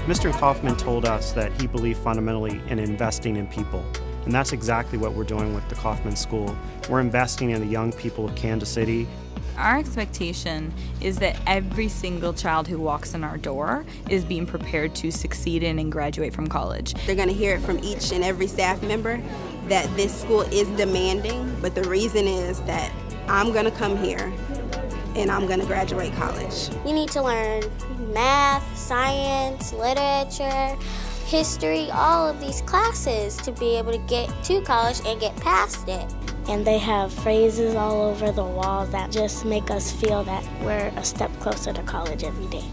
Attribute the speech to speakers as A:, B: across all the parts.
A: Mr. Kauffman told us that he believed fundamentally in investing in people. And that's exactly what we're doing with the Kauffman School. We're investing in the young people of Kansas City.
B: Our expectation is that every single child who walks in our door is being prepared to succeed in and graduate from college.
C: They're going to hear it from each and every staff member that this school is demanding, but the reason is that I'm going to come here and I'm going to graduate college.
D: You need to learn math, science, literature, history, all of these classes to be able to get to college and get past it.
E: And they have phrases all over the walls that just make us feel that we're a step closer to college every day.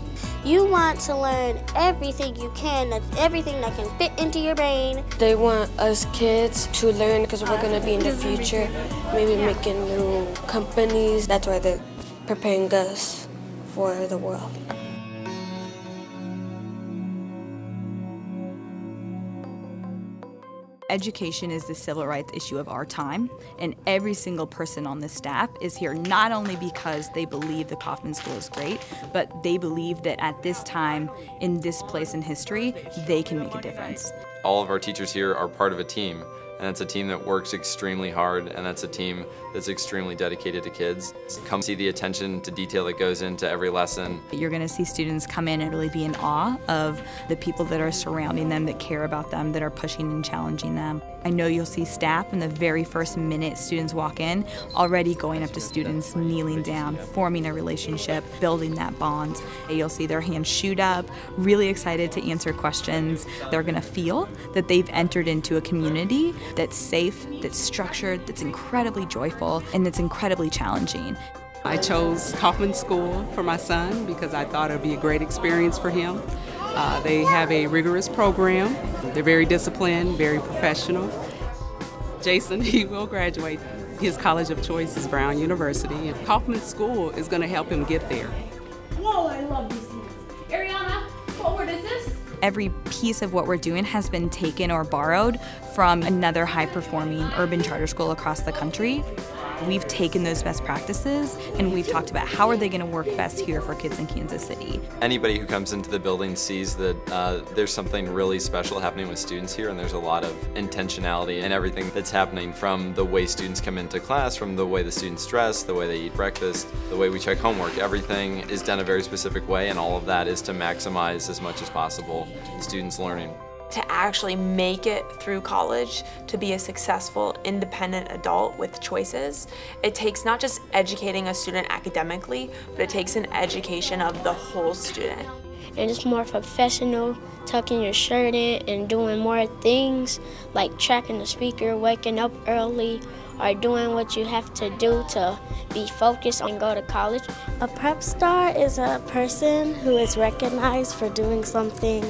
D: You want to learn everything you can, everything that can fit into your brain.
F: They want us kids to learn because we're going to be in the future, maybe making new companies. That's why they're preparing us for the world.
B: Education is the civil rights issue of our time, and every single person on this staff is here not only because they believe the Kauffman School is great, but they believe that at this time, in this place in history, they can make a difference.
G: All of our teachers here are part of a team, and it's a team that works extremely hard, and that's a team that's extremely dedicated to kids. Come see the attention to detail that goes into every lesson.
B: You're going to see students come in and really be in awe of the people that are surrounding them, that care about them, that are pushing and challenging them. I know you'll see staff in the very first minute students walk in, already going up to students, kneeling down, forming a relationship, building that bond. You'll see their hands shoot up, really excited to answer questions. They're going to feel that they've entered into a community that's safe, that's structured, that's incredibly joyful, and that's incredibly challenging.
H: I chose Kauffman School for my son because I thought it would be a great experience for him. They have a rigorous program. They're very disciplined, very professional. Jason, he will graduate. His college of choice is Brown University, and Kauffman School is going to help him get there.
I: Whoa, I love these things. Ariana, what word is this?
B: Every piece of what we're doing has been taken or borrowed from another high-performing urban charter school across the country. We've taken those best practices and we've talked about how are they going to work best here for kids in Kansas City.
G: Anybody who comes into the building sees that there's something really special happening with students here, and there's a lot of intentionality in everything that's happening, from the way students come into class, from the way the students dress, the way they eat breakfast, the way we check homework. Everything is done a very specific way, and all of that is to maximize as much as possible students' learning.
J: To actually make it through college, to be a successful, independent adult with choices, it takes not just educating a student academically, but it takes an education of the whole student.
E: And it's more professional, tucking your shirt in and doing more things like tracking the speaker, waking up early, or doing what you have to do to be focused and go to college. A prep star is a person who is recognized for doing something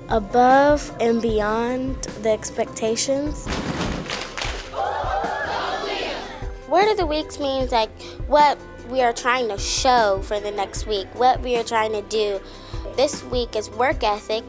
E: above and beyond the expectations.
D: Word of the weeks means like what we are trying to show for the next week, what we are trying to do. This week is work ethic.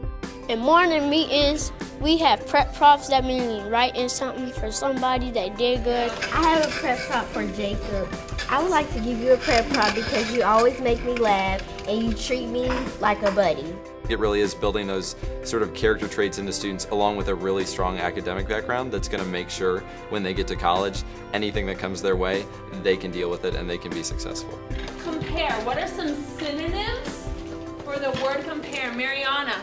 E: In morning meetings, we have prep props that mean writing something for somebody that did good.
K: I have a prep prop for Jacob. I would like to give you a prep prop because you always make me laugh and you treat me like a buddy.
G: It really is building those sort of character traits into students along with a really strong academic background that's going to make sure when they get to college, anything that comes their way, they can deal with it and they can be successful.
I: Compare. What are some synonyms for the word compare? Mariana.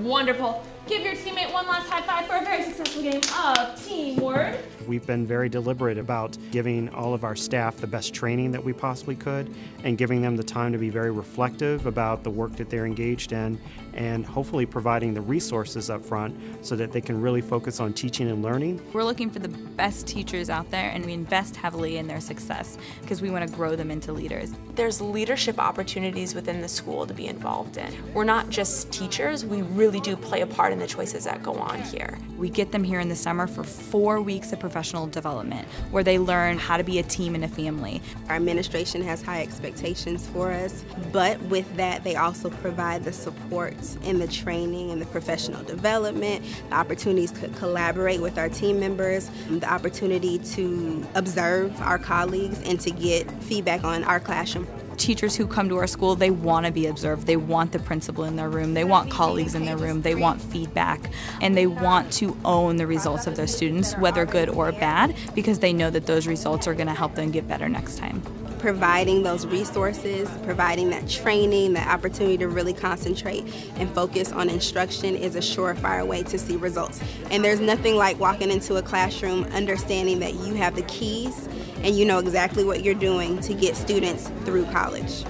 I: Wonderful. Give your teammate one last high five for a very successful game of teamwork.
A: We've been very deliberate about giving all of our staff the best training that we possibly could and giving them the time to be very reflective about the work that they're engaged in, and hopefully providing the resources up front so that they can really focus on teaching and learning.
B: We're looking for the best teachers out there, and we invest heavily in their success because we want to grow them into leaders.
J: There's leadership opportunities within the school to be involved in. We're not just teachers, we really do play a part in the choices that go on here.
B: We get them here in the summer for 4 weeks of professional development where they learn how to be a team and a family.
C: Our administration has high expectations for us, but with that they also provide the support in the training and the professional development, the opportunities to collaborate with our team members, the opportunity to observe our colleagues and to get feedback on our classroom
B: teachers who come to our school, they want to be observed. They want the principal in their room. They want colleagues in their room. They want feedback. And they want to own the results of their students, whether good or bad, because they know that those results are going to help them get better next time.
C: Providing those resources, providing that training, that opportunity to really concentrate and focus on instruction is a surefire way to see results. And there's nothing like walking into a classroom understanding that you have the keys and you know exactly what you're doing to get students through college.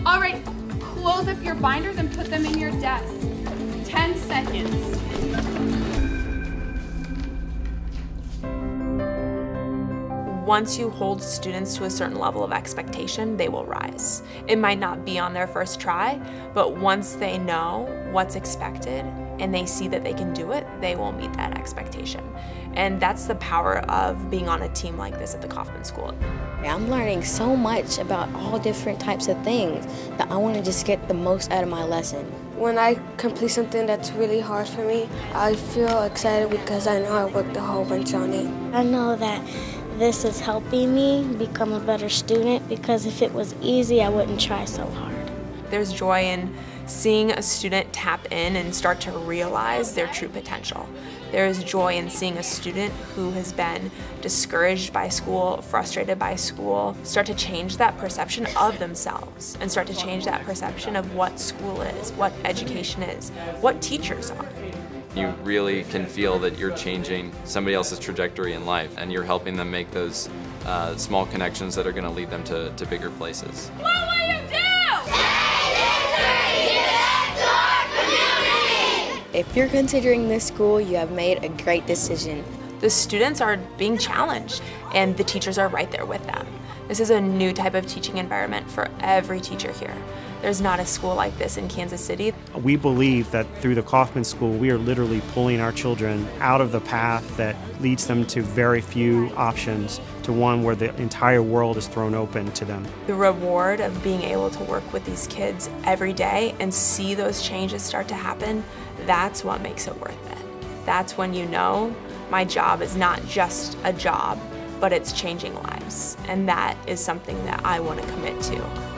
I: All right, close up your binders and put them in your desk. 10 seconds.
J: Once you hold students to a certain level of expectation, they will rise. It might not be on their first try, but once they know what's expected and they see that they can do it, they will meet that expectation. And that's the power of being on a team like this at the Kauffman School.
L: I'm learning so much about all different types of things that I want to just get the most out of my lesson.
F: When I complete something that's really hard for me, I feel excited because I know I worked a whole bunch on it.
E: I know that this is helping me become a better student, because if it was easy, I wouldn't try so hard.
J: There's joy in seeing a student tap in and start to realize their true potential. There is joy in seeing a student who has been discouraged by school, frustrated by school, start to change that perception of themselves and start to change that perception of what school is, what education is, what teachers are.
G: You really can feel that you're changing somebody else's trajectory in life, and you're helping them make those small connections that are going to lead them to bigger places.
I: What will you do?
L: If you're considering this school, you have made a great decision.
J: The students are being challenged, and the teachers are right there with them. This is a new type of teaching environment for every teacher here. There's not a school like this in Kansas City.
A: We believe that through the Kauffman School, we are literally pulling our children out of the path that leads them to very few options to one where the entire world is thrown open to them.
J: The reward of being able to work with these kids every day and see those changes start to happen, that's what makes it worth it. That's when you know my job is not just a job, but it's changing lives. And that is something that I want to commit to.